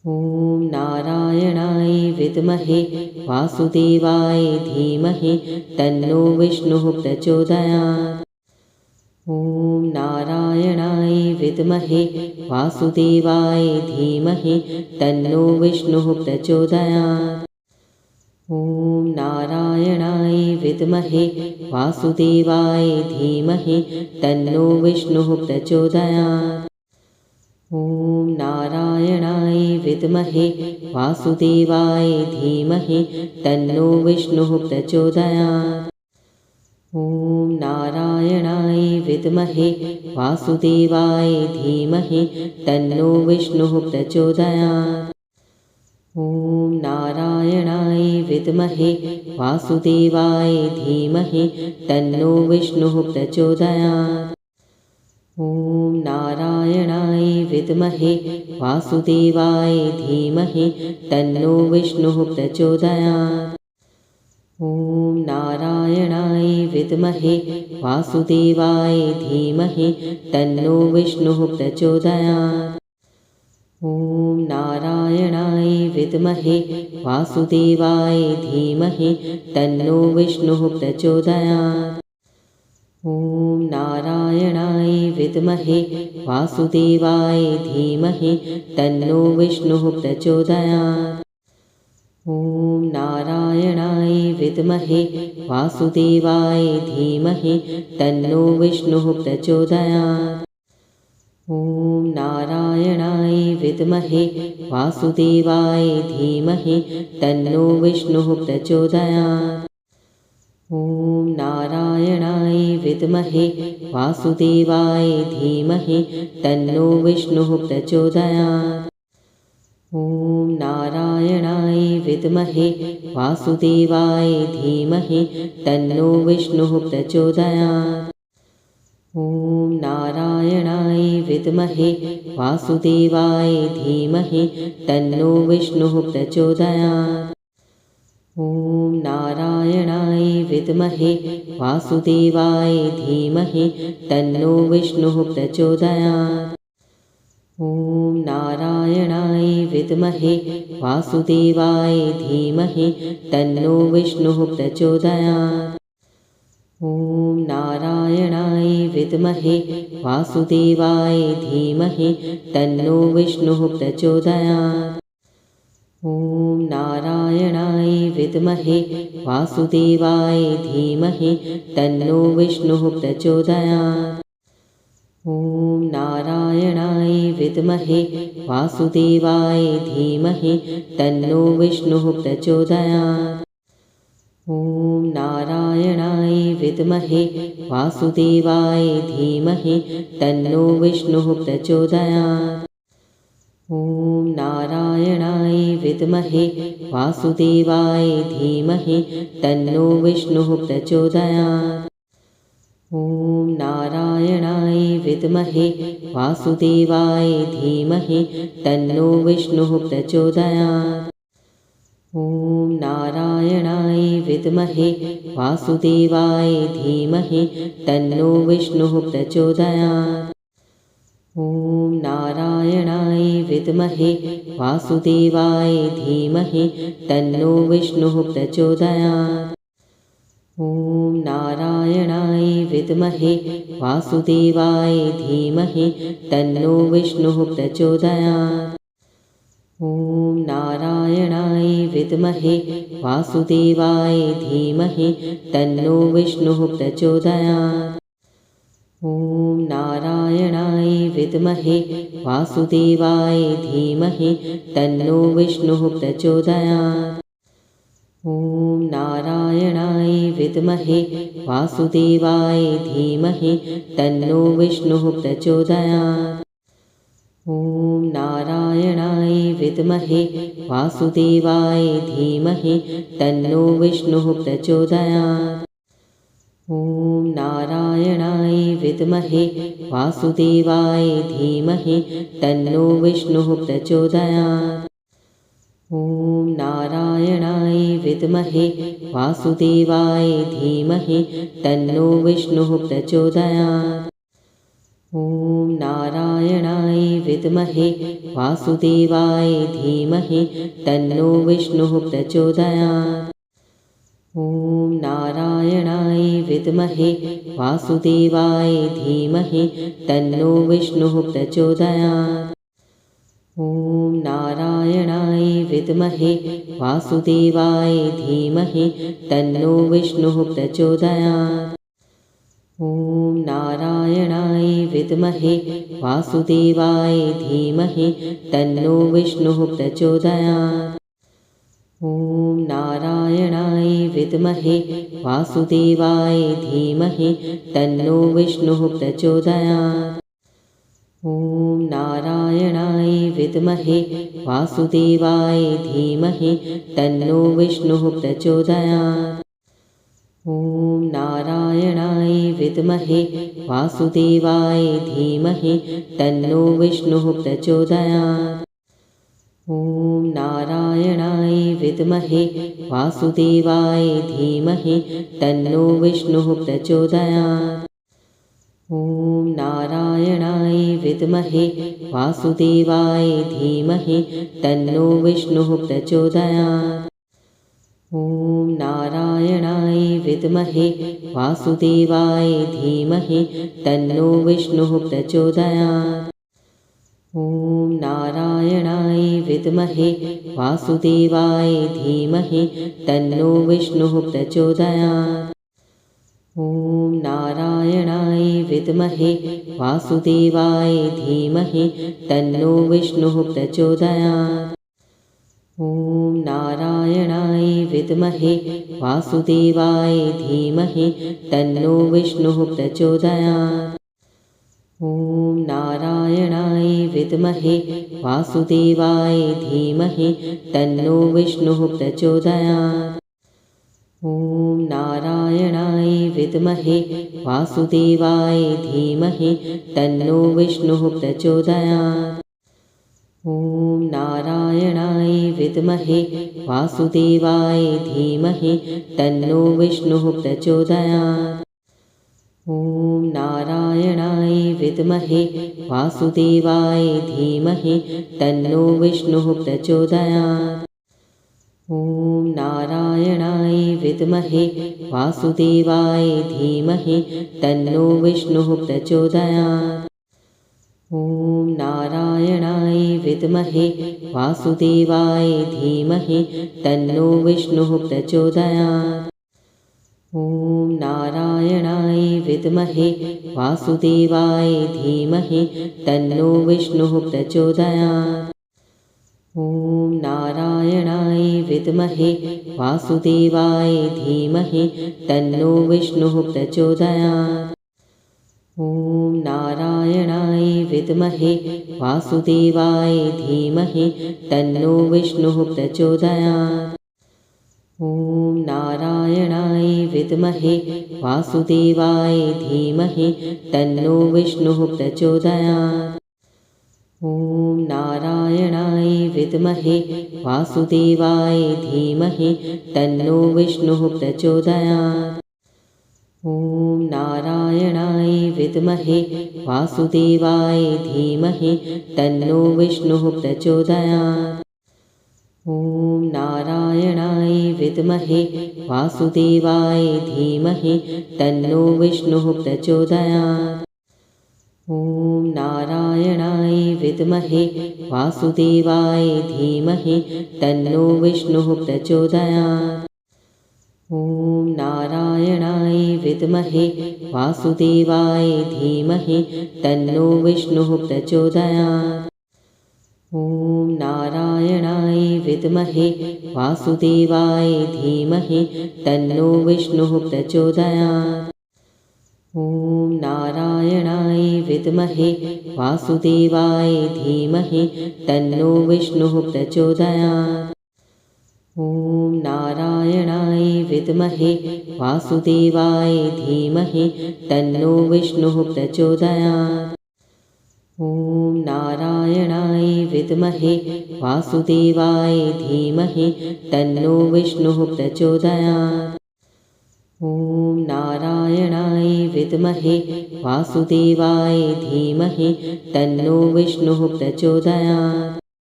ॐ नारायणाय विद्महे वासुदेवाय धीमहि तन्नो विष्णुः प्रचोदयात्। ॐ नारायणाय विद्महे वासुदेवाय धीमहि तन्नो विष्णुः प्रचोदयात्। ॐ नारायणाय विद्महे वासुदेवाय धीमहि तन्नो विष्णुः प्रचोदयात्। ॐ नारायणाय विद्महे वासुदेवाय धीमहि तन्नो विष्णुः प्रचोदयात्। ॐ नारायणाय विद्महे वासुदेवाय धीमहि तन्नो विष्णुः प्रचोदयात्। ॐ नारायणाय विद्महे वासुदेवाय धीमहि तन्नो विष्णुः प्रचोदयात्। ॐ नारायणाय विद्महे वासुदेवाय धीमहि तन्नो विष्णुः प्रचोदयात्। ॐ नारायणाय विद्महे वासुदेवाय धीमहि तन्नो विष्णुः प्रचोदयात्। ॐ नारायणाय विद्महे वासुदेवाय धीमहि तन्नो विष्णुः प्रचोदयात्। ॐ नारायणाय विद्महे वासुदेवाय धीमहि तन्नो विष्णुः प्रचोदयात्। ॐ नारायणाय विद्महे वासुदेवाय धीमहि तन्नो विष्णुः प्रचोदयात्। ॐ नारायणाय विद्महे वासुदेवाय धीमहि तन्नो विष्णुः प्रचोदयात्। ॐ नारायणाय विद्महे वासुदेवाय धीमहि तन्नो विष्णुः प्रचोदयात्। ॐ नारायणाय विद्महे वासुदेवाय धीमहि तन्नो विष्णुः प्रचोदयात्। ॐ नारायणाय विद्महे वासुदेवाय धीमहि तन्नो विष्णुः प्रचोदयात्। ॐ नारायणाय विद्महे वासुदेवाय धीमहि तन्नो विष्णुः प्रचोदयात्। ॐ नारायणाय विद्महे वासुदेवाय धीमहि तन्नो विष्णुः प्रचोदयात्। ॐ नारायणाय विद्महे वासुदेवाय धीमहि तन्नो विष्णुः प्रचोदयात्। ॐ नारायणाय विद्महे वासुदेवाय धीमहि तन्नो विष्णुः प्रचोदयात्। ॐ नारायणाय विद्महे वासुदेवाय धीमहि तन्नो विष्णुः प्रचोदयात्। ॐ नारायणाय विद्महे वासुदेवाय धीमहि तन्नो विष्णुः प्रचोदयात्। ॐ नारायणाय विद्महे वासुदेवाय धीमहि तन्नो विष्णुः प्रचोदयात्। ॐ नारायणाय विद्महे वासुदेवाय धीमहि तन्नो विष्णुः प्रचोदयात्। ॐ नारायणाय विद्महे वासुदेवाय धीमहि तन्नो विष्णुः प्रचोदयात्। ॐ नारायणाय विद्महे वासुदेवाय धीमहि तन्नो विष्णुः प्रचोदयात्। ॐ नारायणाय विद्महे वासुदेवाय धीमहि तन्नो विष्णुः प्रचोदयात्। ॐ नारायणाय विद्महे वासुदेवाय धीमहि तन्नो विष्णुः प्रचोदयात्। ॐ नारायणाय विद्महे वासुदेवाय धीमहि तन्नो विष्णुः प्रचोदयात्। ॐ नारायणाय विद्महे वासुदेवाय धीमहि तन्नो विष्णुः प्रचोदयात्। ॐ नारायणाय विद्महे वासुदेवाय धीमहि तन्नो विष्णुः प्रचोदयात्। ॐ नारायणाय विद्महे वासुदेवाय धीमहि तन्नो विष्णुः प्रचोदयात्। ॐ नारायणाय विद्महे वासुदेवाय धीमहि तन्नो विष्णुः प्रचोदयात्। ॐ नारायणाय विद्महे वासुदेवाय धीमहि तन्नो विष्णुः प्रचोदयात्। ॐ नारायणाय विद्महे वासुदेवाय धीमहि तन्नो विष्णुः प्रचोदयात्। ॐ नारायणाय विद्महे वासुदेवाय धीमहि तन्नो विष्णुः प्रचोदयात्। ॐ नारायणाय विद्महे वासुदेवाय धीमहि तन्नो विष्णुः प्रचोदयात्। ॐ नारायणाय विद्महे वासुदेवाय धीमहि तन्नो विष्णुः प्रचोदयात्। ॐ नारायणाय विद्महे वासुदेवाय धीमहि तन्नो विष्णुः प्रचोदयात्। ॐ नारायणाय विद्महे वासुदेवाय धीमहि तन्नो विष्णुः प्रचोदयात्। ॐ नारायणाय विद्महे वासुदेवाय धीमहि तन्नो विष्णुः प्रचोदयात्। ॐ नारायणाय विद्महे वासुदेवाय धीमहि तन्नो विष्णुः प्रचोदयात्। ॐ नारायणाय विद्महे वासुदेवाय धीमहि तन्नो विष्णुः प्रचोदयात्। ॐ नारायणाय विद्महे वासुदेवाय धीमहि तन्नो विष्णुः प्रचोदयात्। ॐ नारायणाय विद्महे वासुदेवाय धीमहि तन्नो विष्णुः प्रचोदयात्। ॐ नारायणाय विद्महे वासुदेवाय धीमहि तन्नो विष्णुः प्रचोदयात्। ॐ नारायणाय विद्महे वासुदेवाय धीमहि तन्नो विष्णुः प्रचोदयात्। ॐ नारायणाय विद्महे वासुदेवाय धीमहि तन्नो विष्णुः प्रचोदयात्। ॐ नारायणाय विद्महे वासुदेवाय धीमहि तन्नो विष्णुः प्रचोदयात्। ॐ नारायणाय विद्महे वासुदेवाय धीमहि तन्नो विष्णुः प्रचोदयात्। ॐ नारायणाय विद्महे वासुदेवाय धीमहि तन्नो विष्णुः प्रचोदयात्। ॐ नारायणाय विद्महे वासुदेवाय धीमहि तन्नो विष्णुः प्रचोदयात्। ॐ नारायणाय विद्महे वासुदेवाय धीमहि तन्नो विष्णुः प्रचोदयात्। ॐ नारायणाय विद्महे वासुदेवाय धीमहि तन्नो विष्णुः प्रचोदयात्। ॐ नारायणाय विद्महे वासुदेवाय धीमहि तन्नो विष्णुः प्रचोदयात्। ॐ नारायणाय विद्महे वासुदेवाय धीमहि तन्नो विष्णुः प्रचोदयात्। ॐ नारायणाय विद्महे वासुदेवाय धीमहि तन्नो विष्णुः प्रचोदयात्। ॐ नारायणाय विद्महे वासुदेवाय धीमहि तन्नो विष्णुः प्रचोदयात्। ॐ नारायणाय विद्महे वासुदेवाय धीमहि तन्नो विष्णुः प्रचोदयात्। ॐ नारायणाय विद्महे वासुदेवाय धीमहि तन्नो विष्णुः प्रचोदयात्। ॐ नारायणाय विद्महे वासुदेवाय धीमहि तन्नो विष्णुः प्रचोदयात्। ॐ नारायणाय विद्महे वासुदेवाय धीमहि तन्नो विष्णुः प्रचोदयात्। ॐ नारायणाय विद्महे वासुदेवाय धीमहि तन्नो विष्णुः प्रचोदयात्। ॐ नारायणाय विद्महे वासुदेवाय धीमहि तन्नो विष्णुः प्रचोदयात्। ॐ नारायणाय विद्महे वासुदेवाय धीमहि तन्नो विष्णुः प्रचोदयात्। ॐ नारायणाय विद्महे वासुदेवाय धीमहि तन्नो विष्णुः प्रचोदयात्।